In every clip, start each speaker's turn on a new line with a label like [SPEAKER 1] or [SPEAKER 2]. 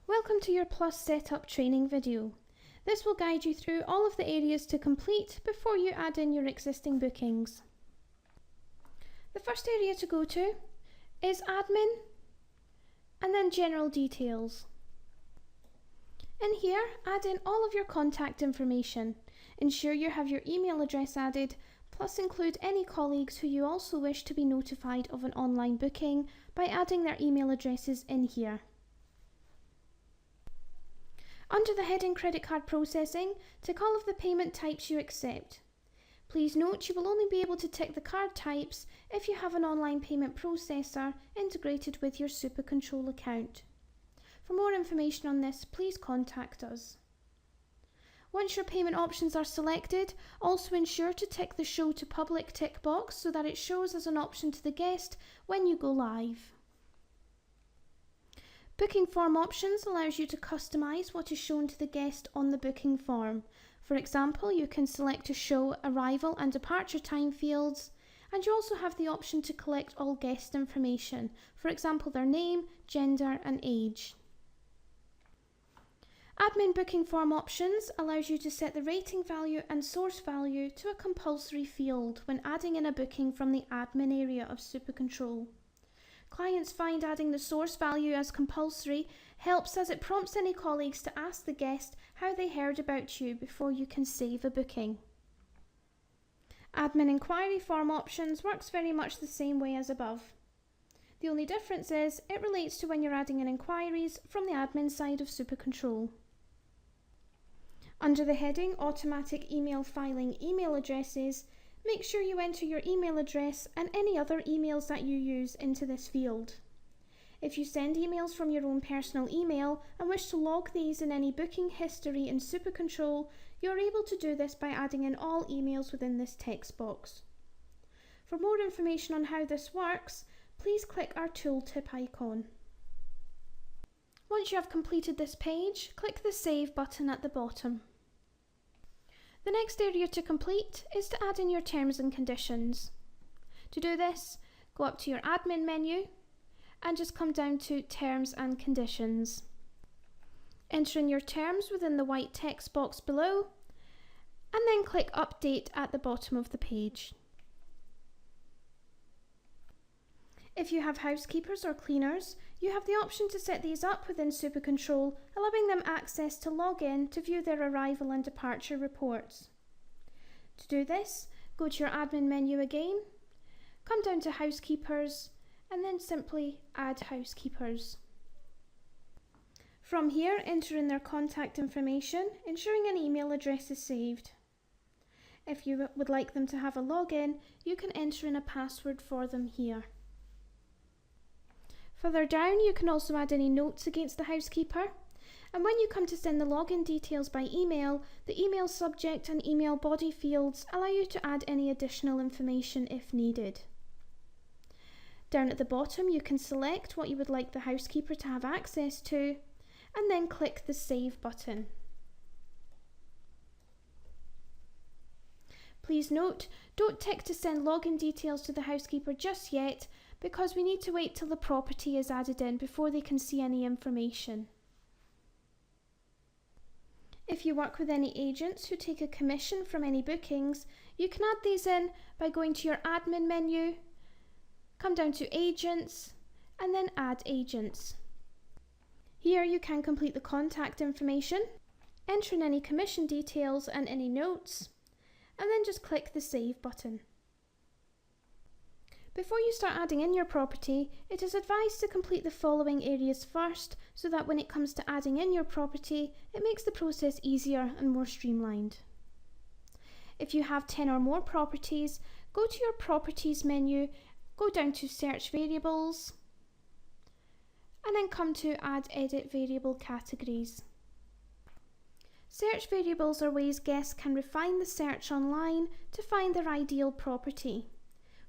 [SPEAKER 1] Welcome to your Plus Setup training video. This will guide you through all of the areas to complete before you add in your existing bookings. The first area to go to is Admin and then General Details. In here, add in all of your contact information. Ensure you have your email address added, plus include any colleagues who you also wish to be notified of an online booking by adding their email addresses in here. Under the heading Credit Card Processing, tick all of the payment types you accept. Please note you will only be able to tick the card types if you have an online payment processor integrated with your SuperControl account. For more information on this, please contact us. Once your payment options are selected, also ensure to tick the Show to Public tick box so that it shows as an option to the guest when you go live. Booking form options allows you to customise what is shown to the guest on the booking form. For example, you can select to show arrival and departure time fields, and you also have the option to collect all guest information, for example their name, gender and age. Admin booking form options allows you to set the rating value and source value to a compulsory field when adding in a booking from the admin area of SuperControl. Clients find adding the source value as compulsory helps as it prompts any colleagues to ask the guest how they heard about you before you can save a booking. Admin inquiry form options works very much the same way as above. The only difference is it relates to when you're adding in inquiries from the admin side of SuperControl. Under the heading Automatic Email Filing Email Addresses, make sure you enter your email address and any other emails that you use into this field. If you send emails from your own personal email and wish to log these in any booking history in SuperControl, you are able to do this by adding in all emails within this text box. For more information on how this works, please click our tooltip icon. Once you have completed this page, click the Save button at the bottom. The next area to complete is to add in your terms and conditions. To do this, go up to your admin menu and just come down to Terms and Conditions. Enter in your terms within the white text box below and then click Update at the bottom of the page. If you have housekeepers or cleaners, you have the option to set these up within SuperControl, allowing them access to log in to view their arrival and departure reports. To do this, go to your admin menu again, come down to housekeepers, and then simply add housekeepers. From here, enter in their contact information, ensuring an email address is saved. If you would like them to have a login, you can enter in a password for them here. Further down, you can also add any notes against the housekeeper, and when you come to send the login details by email, the email subject and email body fields allow you to add any additional information if needed. Down at the bottom, you can select what you would like the housekeeper to have access to, and then click the Save button. Please note, don't tick to send login details to the housekeeper just yet, because we need to wait till the property is added in before they can see any information. If you work with any agents who take a commission from any bookings, you can add these in by going to your admin menu, come down to Agents, and then Add Agents. Here you can complete the contact information, enter in any commission details and any notes, and then just click the Save button. Before you start adding in your property, it is advised to complete the following areas first so that when it comes to adding in your property, it makes the process easier and more streamlined. If you have 10 or more properties, go to your Properties menu, go down to Search Variables, and then come to Add Edit Variable Categories. Search variables are ways guests can refine the search online to find their ideal property.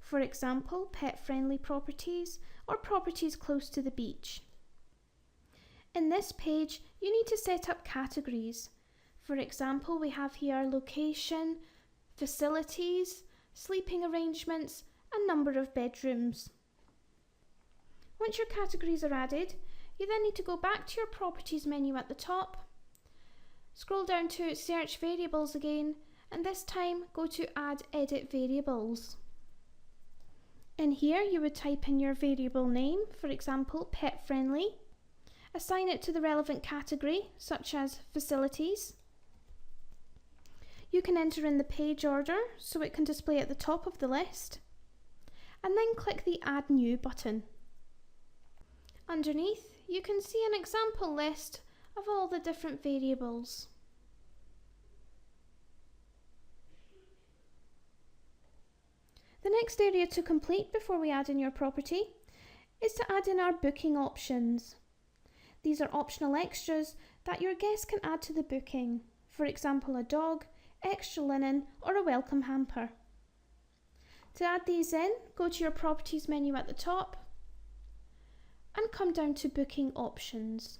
[SPEAKER 1] For example, pet-friendly properties or properties close to the beach. In this page, you need to set up categories. For example, we have here location, facilities, sleeping arrangements, and number of bedrooms. Once your categories are added, You then need to go back to your Properties menu at the top, scroll down to Search Variables again, and this time go to Add Edit Variables. In here you would type in your variable name, for example pet friendly, assign it to the relevant category such as facilities. You can enter in the page order so it can display at the top of the list, and then click the Add New button. Underneath you can see an example list of all the different variables. The next area to complete before we add in your property is to add in our booking options. These are optional extras that your guests can add to the booking, for example a dog, extra linen or a welcome hamper. To add these in, go to your Properties menu at the top and come down to Booking Options.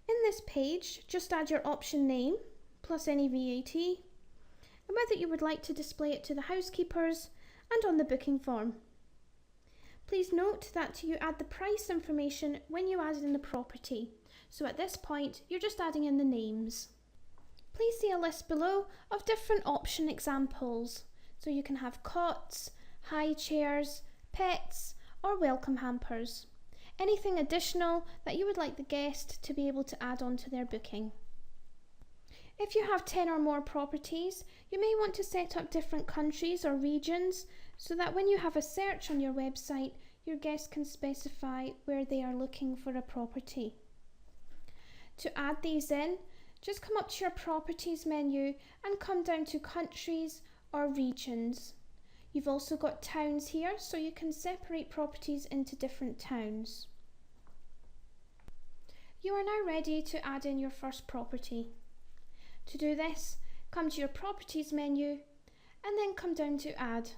[SPEAKER 1] In this page, just add your option name plus any VAT and whether you would like to display it to the housekeepers and on the booking form. Please note that you add the price information when you add in the property, so at this point you're just adding in the names. Please see a list below of different option examples, so you can have cots, high chairs, pets or welcome hampers. Anything additional that you would like the guest to be able to add on to their booking. If you have 10 or more properties, you may want to set up different countries or regions so that when you have a search on your website, your guests can specify where they are looking for a property. To add these in, just come up to your Properties menu and come down to Countries or Regions. You've also got towns here, so you can separate properties into different towns. You are now ready to add in your first property. To do this, come to your Properties menu and then come down to Add.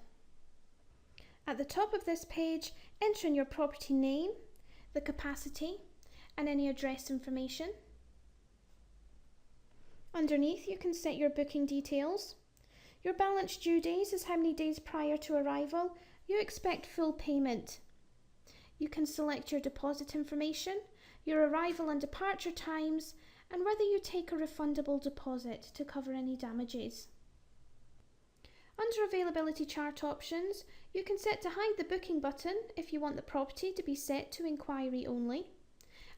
[SPEAKER 1] At the top of this page, enter in your property name, the capacity and any address information. Underneath you can set your booking details. Your balance due days is how many days prior to arrival you expect full payment. You can select your deposit information, your arrival and departure times, and whether you take a refundable deposit to cover any damages. Under Availability Chart options, you can set to hide the booking button if you want the property to be set to inquiry only,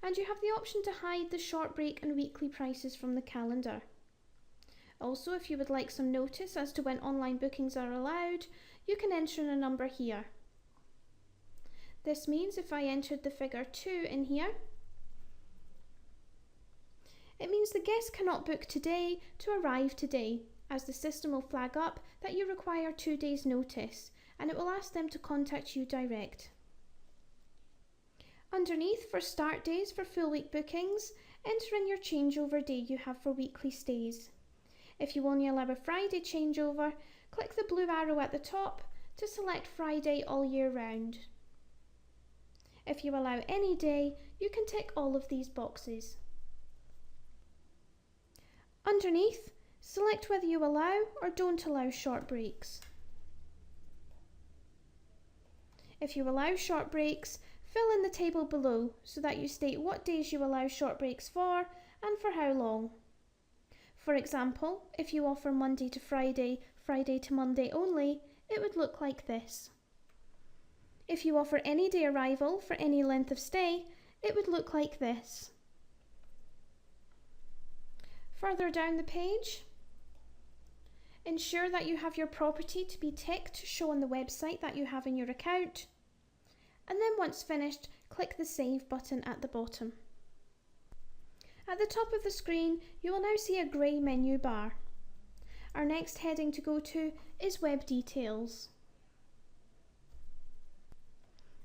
[SPEAKER 1] and you have the option to hide the short break and weekly prices from the calendar. Also, if you would like some notice as to when online bookings are allowed, you can enter in a number here. This means if I entered the figure 2 in here, it means the guest cannot book today to arrive today, as the system will flag up that you require 2 days notice and it will ask them to contact you direct. Underneath, for start days for full week bookings, enter in your changeover day you have for weekly stays. If you only allow a Friday changeover, click the blue arrow at the top to select Friday all year round. If you allow any day, you can tick all of these boxes. Underneath, select whether you allow or don't allow short breaks. If you allow short breaks, fill in the table below so that you state what days you allow short breaks for and for how long. For example, if you offer Monday to Friday, Friday to Monday only, it would look like this. If you offer any day arrival for any length of stay, it would look like this. Further down the page, ensure that you have your property to be ticked to show on the website that you have in your account, and then once finished, click the Save button at the bottom. At the top of the screen, you will now see a grey menu bar. Our next heading to go to is Web Details.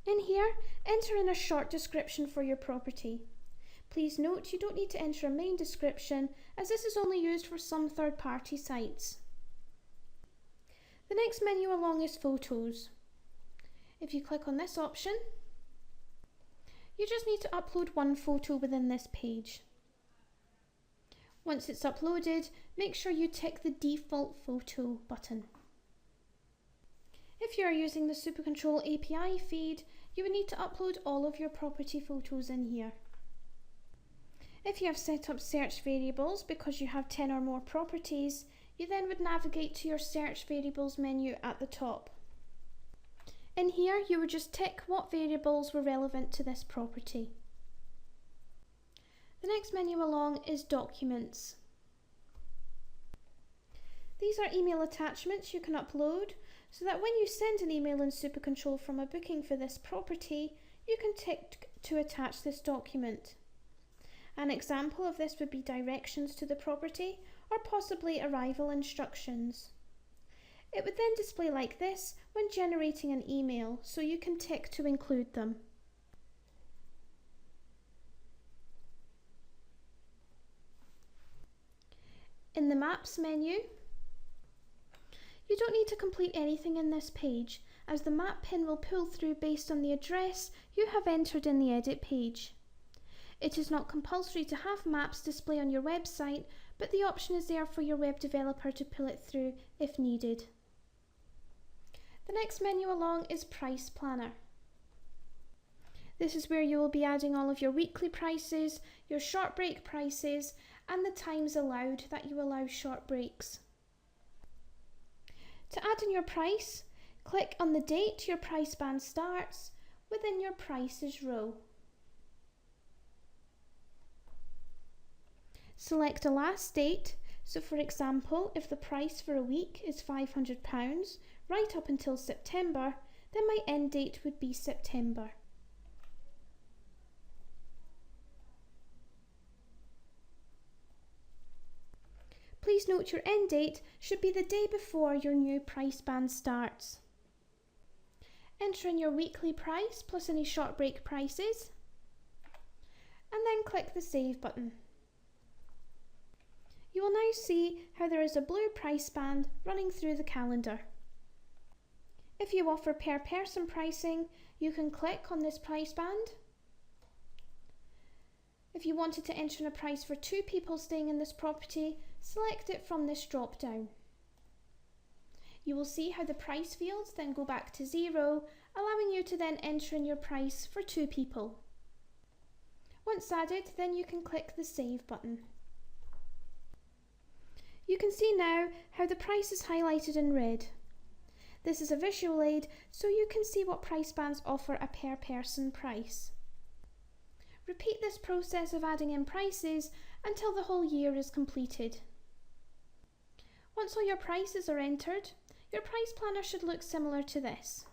[SPEAKER 1] In here, enter in a short description for your property. Please note you don't need to enter a main description as this is only used for some third-party sites. The next menu along is Photos. If you click on this option, you just need to upload one photo within this page. Once it's uploaded, make sure you tick the Default Photo button. If you are using the SuperControl API feed, you would need to upload all of your property photos in here. If you have set up search variables because you have 10 or more properties, you then would navigate to your search variables menu at the top. In here, you would just tick what variables were relevant to this property. The next menu along is Documents. These are email attachments you can upload so that when you send an email in SuperControl from a booking for this property, you can tick to attach this document. An example of this would be directions to the property or possibly arrival instructions. It would then display like this when generating an email, so you can tick to include them. In the Maps menu, you don't need to complete anything in this page, as the map pin will pull through based on the address you have entered in the edit page. It is not compulsory to have maps display on your website, but the option is there for your web developer to pull it through if needed. The next menu along is Price Planner. This is where you will be adding all of your weekly prices, your short break prices, and the times allowed that you allow short breaks. To add in your price, click on the date your price band starts within your prices row. Select a last date, so for example, if the price for a week is £500 right up until September, then my end date would be September. Please note your end date should be the day before your new price band starts. Enter in your weekly price plus any short break prices, and then click the Save button. You will now see how there is a blue price band running through the calendar. If you offer per person pricing, you can click on this price band. If you wanted to enter in a price for 2 people staying in this property, select it from this drop down. You will see how the price fields then go back to 0, allowing you to then enter in your price for 2 people. Once added, then you can click the Save button. You can see now how the price is highlighted in red. This is a visual aid so you can see what price bands offer a per person price. Repeat this process of adding in prices until the whole year is completed. Once all your prices are entered, your price planner should look similar to this.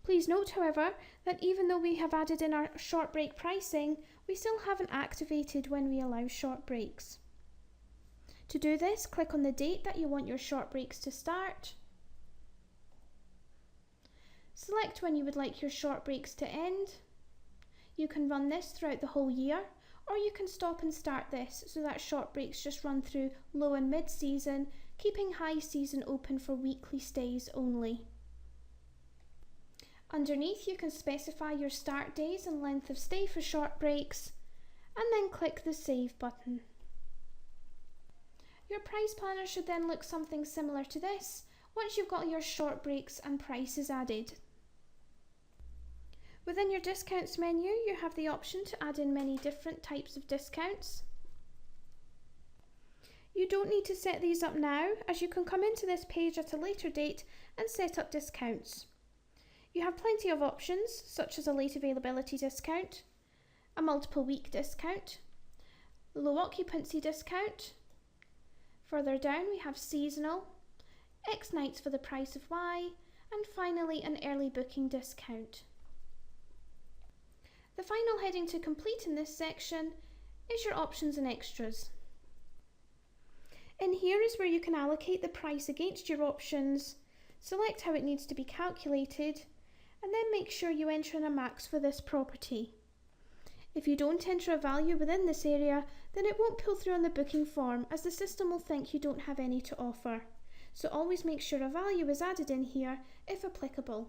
[SPEAKER 1] Please note, however, that even though we have added in our short break pricing, we still haven't activated when we allow short breaks. To do this, click on the date that you want your short breaks to start. Select when you would like your short breaks to end. You can run this throughout the whole year, or you can stop and start this so that short breaks just run through low and mid season, keeping high season open for weekly stays only. Underneath, you can specify your start days and length of stay for short breaks, and then click the Save button. Your price planner should then look something similar to this once you've got your short breaks and prices added. Within your discounts menu, you have the option to add in many different types of discounts. You don't need to set these up now, as you can come into this page at a later date and set up discounts. You have plenty of options, such as a late availability discount, a multiple week discount, low occupancy discount. Further down we have seasonal, X nights for the price of Y, and finally an early booking discount. The final heading to complete in this section is your options and extras. In here is where you can allocate the price against your options, select how it needs to be calculated, and then make sure you enter in a max for this property. If you don't enter a value within this area, then it won't pull through on the booking form, as the system will think you don't have any to offer. So always make sure a value is added in here if applicable.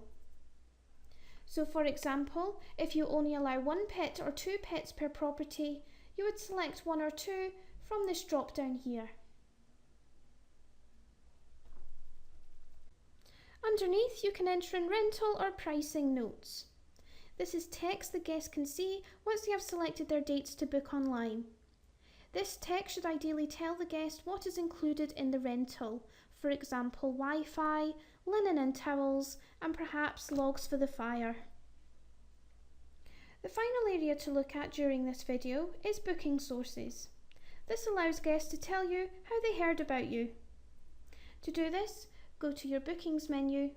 [SPEAKER 1] So for example, if you only allow 1 pet or 2 pets per property, you would select 1 or 2 from this drop down here. Underneath, you can enter in rental or pricing notes. This is text the guest can see once they have selected their dates to book online. This text should ideally tell the guest what is included in the rental, for example, Wi-Fi, linen and towels, and perhaps logs for the fire. The final area to look at during this video is booking sources. This allows guests to tell you how they heard about you. To do this, go to your bookings menu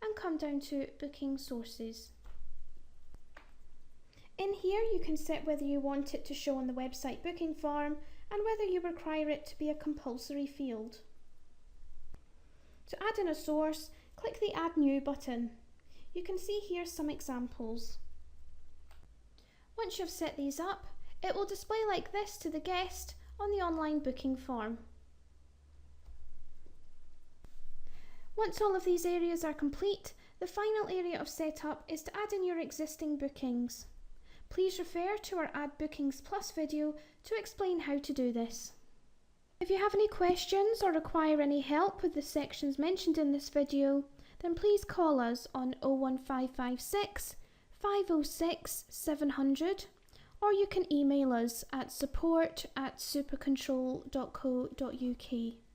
[SPEAKER 1] and come down to booking sources. In here you can set whether you want it to show on the website booking form and whether you require it to be a compulsory field. To add in a source, click the Add New button. You can see here some examples. Once you've set these up, it will display like this to the guest on the online booking form. Once all of these areas are complete, the final area of setup is to add in your existing bookings. Please refer to our Add Bookings Plus video to explain how to do this. If you have any questions or require any help with the sections mentioned in this video, then please call us on 01556 506 700 or you can email us at support@supercontrol.co.uk.